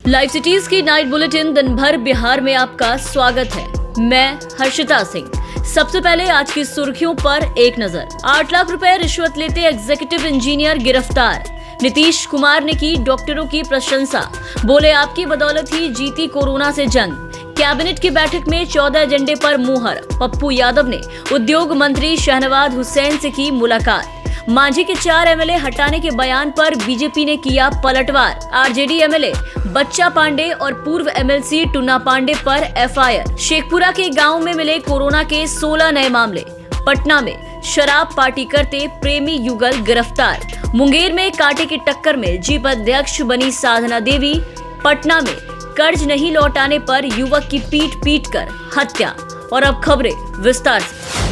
Live cities की night bulletin दिन भर बिहार में आपका स्वागत है। मैं हर्षिता सिंह। सबसे पहले आज की सुर्खियों पर एक नजर। 8 लाख रुपए रिश्वत लेते एग्जीक्यूटिव इंजीनियर गिरफ्तार। नीतीश कुमार ने की डॉक्टरों की प्रशंसा, बोले आपकी बदौलत ही जीती कोरोना से जंग। कैबिनेट की बैठक में 14 एजेंडे पर मुहर। पप्पू यादव ने उद्योग मंत्री शहनवाज हुसैन से की मुलाकात। मांझी के 4 एमएलए हटाने के बयान पर बीजेपी ने किया पलटवार। आरजेडी एमएलए बच्चा पांडे और पूर्व एमएलसी टुन्ना पांडे पर एफआईआर। शेखपुरा के गांव में मिले कोरोना के 16 नए मामले। पटना में शराब पार्टी करते प्रेमी युगल गिरफ्तार। मुंगेर में कांटे की टक्कर में जीप अध्यक्ष बनी साधना देवी। पटना में कर्ज नहीं लौटाने पर युवक की पीट कर हत्या। और अब खबरें विस्तार से।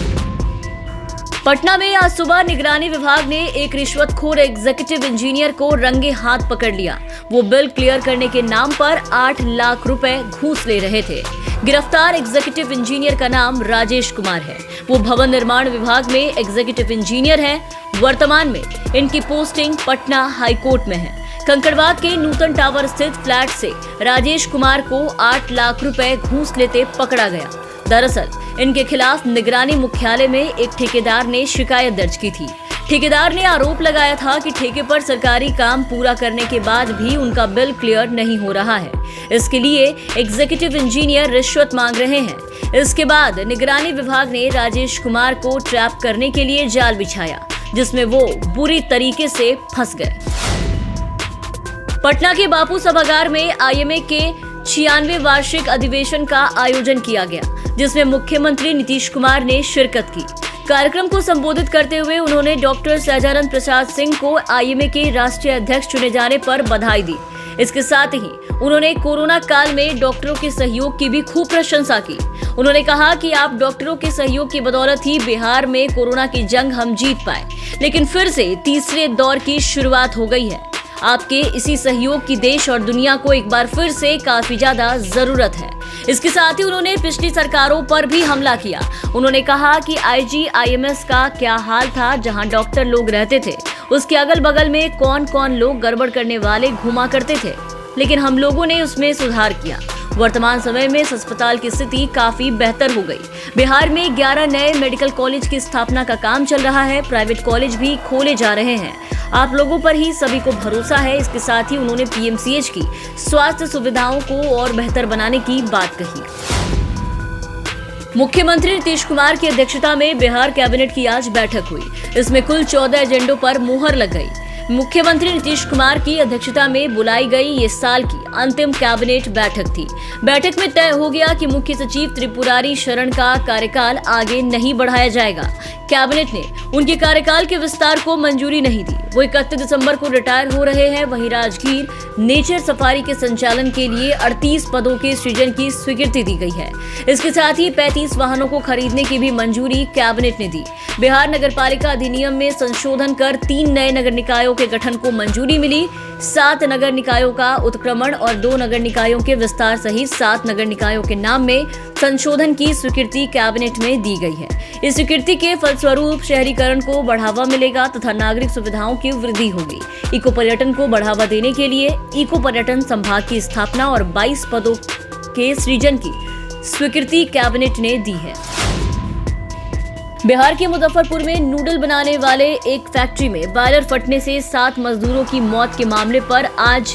पटना में आज सुबह निगरानी विभाग ने एक रिश्वतखोर एग्जीक्यूटिव इंजीनियर को रंगे हाथ पकड़ लिया। वो बिल क्लियर करने के नाम पर 8 लाख रुपए घूस ले रहे थे। गिरफ्तार एग्जीक्यूटिव इंजीनियर का नाम राजेश कुमार है। वो भवन निर्माण विभाग में एग्जीक्यूटिव इंजीनियर हैं। वर्तमान में इनकी पोस्टिंग पटना हाईकोर्ट में है। कंकड़बाग के नूतन टावर स्थित फ्लैट से राजेश कुमार को 8 लाख रुपए घूस लेते पकड़ा गया। दरअसल इनके खिलाफ निगरानी मुख्यालय में एक ठेकेदार ने शिकायत दर्ज की थी। ठेकेदार ने आरोप लगाया था कि ठेके पर सरकारी काम पूरा करने के बाद भी उनका बिल क्लियर नहीं हो रहा है। इसके लिए एग्जीक्यूटिव इंजीनियर रिश्वत मांग रहे हैं। इसके बाद निगरानी विभाग ने राजेश कुमार को ट्रैप करने के लिए जाल बिछाया, जिसमें वो बुरी तरीके से फंस गए। पटना के बापू सभागार में आईएमए के 96वें वार्षिक अधिवेशन का आयोजन किया गया, जिसमें मुख्यमंत्री नीतीश कुमार ने शिरकत की। कार्यक्रम को संबोधित करते हुए उन्होंने डॉक्टर सहजानंद प्रसाद सिंह को आईएमए के राष्ट्रीय अध्यक्ष चुने जाने पर बधाई दी। इसके साथ ही उन्होंने कोरोना काल में डॉक्टरों के सहयोग की भी खूब प्रशंसा की। उन्होंने कहा कि आप डॉक्टरों के सहयोग की बदौलत ही बिहार में कोरोना की जंग हम जीत पाए, लेकिन फिर से तीसरे दौर की शुरुआत हो गई है। आपके इसी सहयोग की देश और दुनिया को एक बार फिर से काफी ज्यादा जरूरत है। इसके साथ ही उन्होंने पिछली सरकारों पर भी हमला किया। उन्होंने कहा कि आईजीआईएमएस का क्या हाल था, जहां डॉक्टर लोग रहते थे, उसके अगल बगल में कौन कौन लोग गड़बड़ करने वाले घुमा करते थे, लेकिन हम लोगों ने उसमें सुधार किया। वर्तमान समय में इस अस्पताल की स्थिति काफी बेहतर हो गई। बिहार में 11 नए मेडिकल कॉलेज की स्थापना का काम चल रहा है। प्राइवेट कॉलेज भी खोले जा रहे हैं। आप लोगों पर ही सभी को भरोसा है। इसके साथ ही उन्होंने पीएमसीएच की स्वास्थ्य सुविधाओं को और बेहतर बनाने की बात कही। मुख्यमंत्री नीतीश कुमार की अध्यक्षता में बिहार कैबिनेट की आज बैठक हुई। इसमें कुल 14 एजेंडों पर मुहर लग गई। मुख्यमंत्री नीतीश कुमार की अध्यक्षता में बुलाई गई ये साल की अंतिम कैबिनेट बैठक थी। बैठक में तय हो गया कि मुख्य सचिव त्रिपुरारी शरण का कार्यकाल आगे नहीं बढ़ाया जाएगा। कैबिनेट ने उनके कार्यकाल के विस्तार को मंजूरी नहीं दी। वो 31 दिसंबर को रिटायर हो रहे हैं। वहीं राजगीर नेचर सफारी के संचालन के लिए 38 पदों के सृजन की स्वीकृति दी गई है। इसके साथ ही 35 वाहनों को खरीदने की भी मंजूरी कैबिनेट ने दी। बिहार नगरपालिका अधिनियम में संशोधन कर 3 नए नगर निकायों के गठन को मंजूरी मिली। 7 नगर निकायों का उत्क्रमण और 2 नगर निकायों के विस्तार सहित 7 नगर निकायों के नाम में संशोधन की स्वीकृति कैबिनेट में दी गई है। इस स्वीकृति के फलस्वरूप शहरीकरण को बढ़ावा मिलेगा तथा नागरिक सुविधाओं की वृद्धि होगी। इको पर्यटन को बढ़ावा देने के लिए इको पर्यटन संभाग की स्थापना और 22 पदों के सृजन की स्वीकृति कैबिनेट ने दी है। बिहार के मुजफ्फरपुर में नूडल बनाने वाले एक फैक्ट्री में बॉयलर फटने से 7 मजदूरों की मौत के मामले पर आज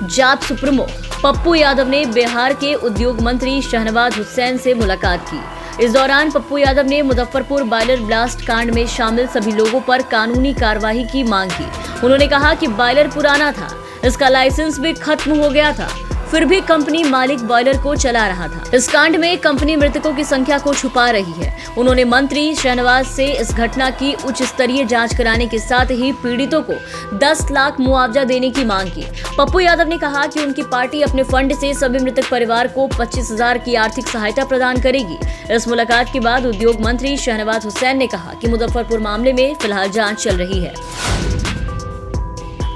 जाप सुप्रीमो पप्पू यादव ने बिहार के उद्योग मंत्री शहनवाज हुसैन से मुलाकात की। इस दौरान पप्पू यादव ने मुजफ्फरपुर बॉयलर ब्लास्ट कांड में शामिल सभी लोगों पर कानूनी कार्रवाई की मांग की। उन्होंने कहा कि बॉयलर पुराना था, इसका लाइसेंस भी खत्म हो गया था, फिर भी कंपनी मालिक बॉयलर को चला रहा था। इस कांड में कंपनी मृतकों की संख्या को छुपा रही है। उन्होंने मंत्री शहनवाज से इस घटना की उच्च स्तरीय जांच कराने के साथ ही पीड़ितों को 10 लाख मुआवजा देने की मांग की। पप्पू यादव ने कहा कि उनकी पार्टी अपने फंड से सभी मृतक परिवार को 25,000 की आर्थिक सहायता प्रदान करेगी। इस मुलाकात के बाद उद्योग मंत्री शहनवाज हुसैन ने कहा कि मुजफ्फरपुर मामले में फिलहाल जाँच चल रही है।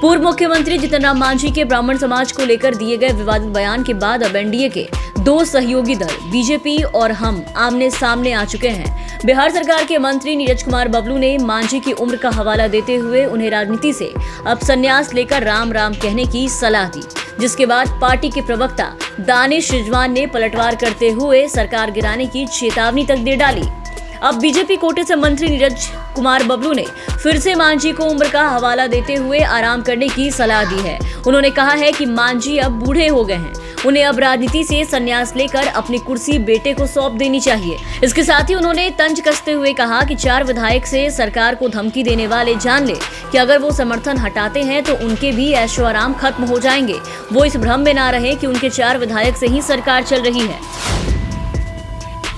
पूर्व मुख्यमंत्री जीतन राम मांझी के ब्राह्मण समाज को लेकर दिए गए विवादित बयान के बाद अब एनडीए के 2 सहयोगी दल बीजेपी और हम आमने सामने आ चुके हैं। बिहार सरकार के मंत्री नीरज कुमार बबलू ने मांझी की उम्र का हवाला देते हुए उन्हें राजनीति से अब संन्यास लेकर राम राम कहने की सलाह दी। जिसके बाद पार्टी के प्रवक्ता दानिश रिजवान ने पलटवार करते हुए सरकार गिराने की चेतावनी तक दे डाली। अब बीजेपी कोटे से मंत्री नीरज कुमार बबलू ने फिर से मांझी को उम्र का हवाला देते हुए आराम करने की सलाह दी है। उन्होंने कहा है कि मांझी अब बूढ़े हो गए हैं, उन्हें अब राजनीति से संन्यास लेकर अपनी कुर्सी बेटे को सौंप देनी चाहिए। इसके साथ ही उन्होंने तंज कसते हुए कहा कि 4 विधायक से सरकार को धमकी देने वाले जान ले कि अगर वो समर्थन हटाते हैं तो उनके भी ऐशो आराम खत्म हो जाएंगे। वो इस भ्रम में ना रहे कि उनके 4 विधायक से ही सरकार चल रही है।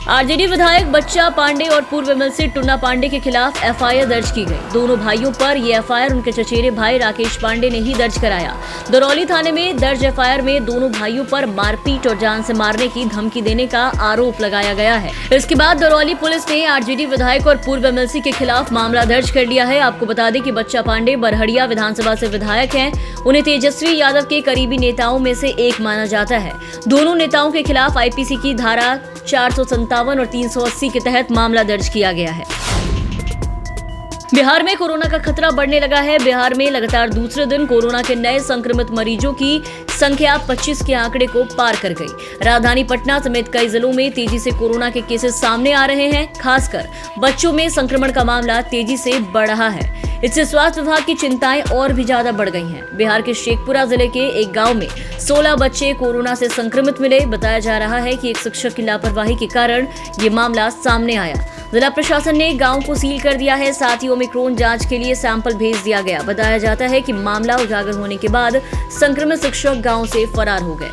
आरजेडी विधायक बच्चा पांडे और पूर्व एमएलसी टुन्ना पांडे के खिलाफ एफआईआर दर्ज की गई। दोनों भाइयों पर ये एफआईआर उनके चचेरे भाई राकेश पांडे ने ही दर्ज कराया। दरौली थाने में दर्ज एफआईआर में दोनों भाइयों पर मारपीट और जान से मारने की धमकी देने का आरोप लगाया गया है। इसके बाद दरौली पुलिस ने आरजेडी विधायक और पूर्व एमएलसी के खिलाफ मामला दर्ज कर लिया है। आपको बता दें कि बच्चा पांडे बरहड़िया विधानसभा से विधायक हैं। उन्हें तेजस्वी यादव के करीबी नेताओं में से एक माना जाता है। दोनों नेताओं के खिलाफ आईपीसी की धारा 457 और 380 के तहत मामला दर्ज किया गया है। बिहार में कोरोना का खतरा बढ़ने लगा है। बिहार में लगातार दूसरे दिन कोरोना के नए संक्रमित मरीजों की संख्या 25 के आंकड़े को पार कर गई। राजधानी पटना समेत कई जिलों में तेजी से कोरोना के केसेस सामने आ रहे हैं। खासकर बच्चों में संक्रमण का मामला तेजी से बढ़ रहा है। इससे स्वास्थ्य विभाग की चिंताएं और भी ज्यादा बढ़ गई हैं। बिहार के शेखपुरा जिले के एक गांव में 16 बच्चे कोरोना से संक्रमित मिले। बताया जा रहा है कि एक शिक्षक की लापरवाही के कारण ये मामला सामने आया। जिला प्रशासन ने गांव को सील कर दिया है। साथ ही ओमिक्रॉन जांच के लिए सैंपल भेज दिया गया। बताया जाता है कि मामला उजागर होने के बाद संक्रमित शिक्षक गांव से फरार हो गए।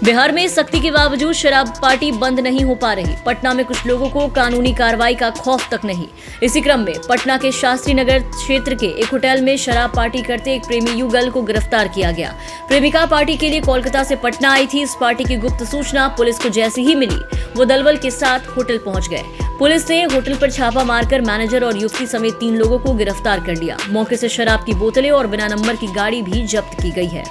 बिहार में सख्ती के बावजूद शराब पार्टी बंद नहीं हो पा रही। पटना में कुछ लोगों को कानूनी कार्रवाई का खौफ तक नहीं। इसी क्रम में पटना के शास्त्री नगर क्षेत्र के एक होटल में शराब पार्टी करते एक प्रेमी युगल को गिरफ्तार किया गया। प्रेमिका पार्टी के लिए कोलकाता से पटना आई थी। इस पार्टी की गुप्त सूचना पुलिस को जैसे ही मिली, वो दलबल के साथ होटल पहुंच गए। पुलिस ने होटल पर छापा मारकर मैनेजर और युवती समेत 3 लोगों को गिरफ्तार कर लिया। मौके से शराब की बोतलें और बिना नंबर की गाड़ी भी जब्त की गई है।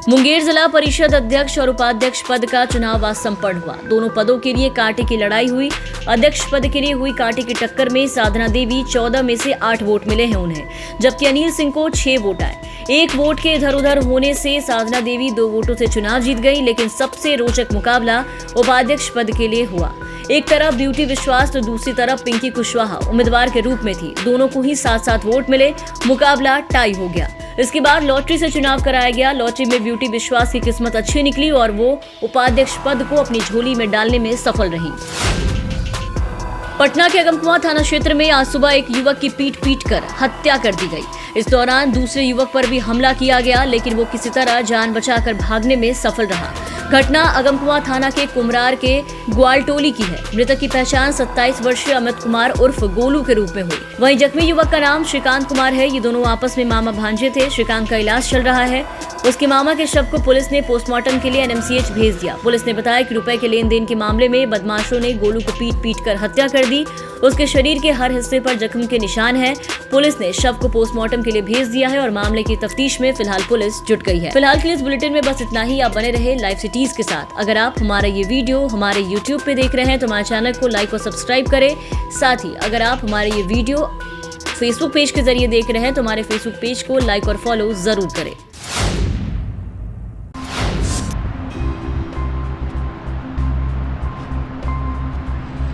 मुंगेर जिला परिषद अध्यक्ष और उपाध्यक्ष पद का चुनाव आज संपन्न हुआ। दोनों पदों के लिए कांटे की लड़ाई हुई। अध्यक्ष पद के लिए हुई कांटे की टक्कर में साधना देवी 14 में से 8 वोट मिले हैं उन्हें, जबकि अनिल सिंह को 6 वोट आए। 1 वोट के इधर उधर होने से साधना देवी 2 वोटों से चुनाव जीत गई। लेकिन सबसे रोचक मुकाबला उपाध्यक्ष पद के लिए हुआ। एक तरफ ब्यूटी विश्वास तो दूसरी तरफ पिंकी कुशवाहा उम्मीदवार के रूप में थी। दोनों को ही 7-7 वोट मिले। मुकाबला टाई हो गया। इसके बाद लॉटरी से चुनाव कराया गया। लॉटरी में ब्यूटी विश्वास की किस्मत अच्छी निकली और वो उपाध्यक्ष पद को अपनी झोली में डालने में सफल रही। पटना के अगमकुआं थाना क्षेत्र में आज सुबह एक युवक की पीट कर हत्या कर दी गई। इस दौरान दूसरे युवक पर भी हमला किया गया, लेकिन वो किसी तरह जान बचाकर भागने में सफल रहा। घटना अगमकुआं थाना के कुमरार के ग्वालटोली की है। मृतक की पहचान 27 वर्षीय अमित कुमार उर्फ गोलू के रूप में हुई। वहीं जख्मी युवक का नाम श्रीकांत कुमार है। ये दोनों आपस में मामा भांजे थे। श्रीकांत का इलाज चल रहा है। उसके मामा के शव को पुलिस ने पोस्टमार्टम के लिए एनएमसीएच भेज दिया। पुलिस ने बताया कि रुपए के लेन देन के मामले में बदमाशों ने गोलू को पीट कर हत्या कर दी। उसके शरीर के हर हिस्से पर जख्म के निशान हैं। पुलिस ने शव को पोस्टमार्टम के लिए भेज दिया है और मामले की तफ्तीश में फिलहाल पुलिस जुट गई है। फिलहाल के लिए इस बुलेटिन में बस इतना ही। आप बने रहे लाइव सिटीज के साथ। अगर आप हमारा ये वीडियो हमारे YouTube पे देख रहे हैं तो हमारे चैनल को लाइक और सब्सक्राइब करें। साथ ही अगर आप हमारे ये वीडियो फेसबुक पेज के जरिए देख रहे हैं तो हमारे फेसबुक पेज को लाइक और फॉलो जरूर करें।